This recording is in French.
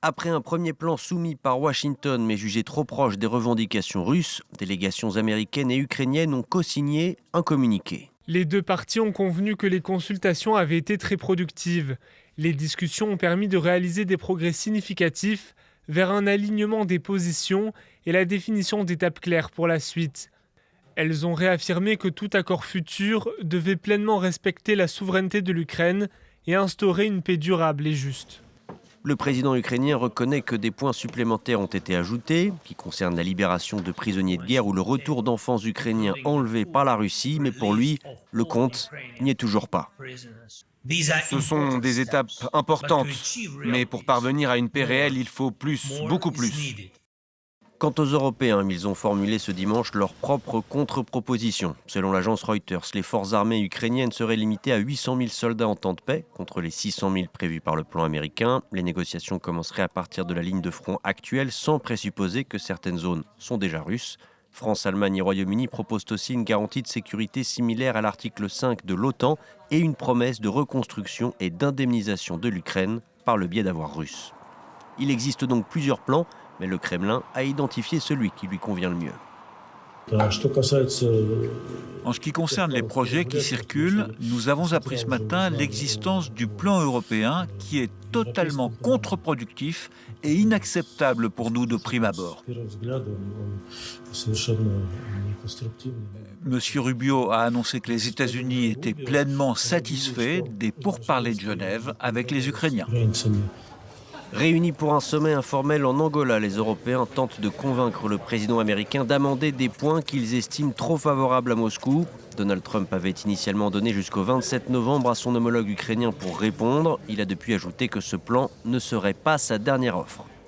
Après un premier plan soumis par Washington mais jugé trop proche des revendications russes, délégations américaines et ukrainiennes ont co-signé un communiqué. Les deux parties ont convenu que les consultations avaient été très productives. Les discussions ont permis de réaliser des progrès significatifs vers un alignement des positions et la définition d'étapes claires pour la suite. Elles ont réaffirmé que tout accord futur devait pleinement respecter la souveraineté de l'Ukraine et instaurer une paix durable et juste. Le président ukrainien reconnaît que des points supplémentaires ont été ajoutés, qui concernent la libération de prisonniers de guerre ou le retour d'enfants ukrainiens enlevés par la Russie, mais pour lui, le compte n'y est toujours pas. Ce sont des étapes importantes, mais pour parvenir à une paix réelle, il faut plus, beaucoup plus. Quant aux Européens, ils ont formulé ce dimanche leur propre contre-proposition. Selon l'agence Reuters, les forces armées ukrainiennes seraient limitées à 800 000 soldats en temps de paix, contre les 600 000 prévus par le plan américain. Les négociations commenceraient à partir de la ligne de front actuelle, sans présupposer que certaines zones sont déjà russes. France, Allemagne et Royaume-Uni proposent aussi une garantie de sécurité similaire à l'article 5 de l'OTAN et une promesse de reconstruction et d'indemnisation de l'Ukraine par le biais d'avoirs russes. Il existe donc plusieurs plans, mais le Kremlin a identifié celui qui lui convient le mieux. En ce qui concerne les projets qui circulent, nous avons appris ce matin l'existence du plan européen qui est totalement contre-productif et inacceptable pour nous de prime abord. Monsieur Rubio a annoncé que les États-Unis étaient pleinement satisfaits des pourparlers de Genève avec les Ukrainiens. Réunis pour un sommet informel en Angola, les Européens tentent de convaincre le président américain d'amender des points qu'ils estiment trop favorables à Moscou. Donald Trump avait initialement donné jusqu'au 27 novembre à son homologue ukrainien pour répondre. Il a depuis ajouté que ce plan ne serait pas sa dernière offre.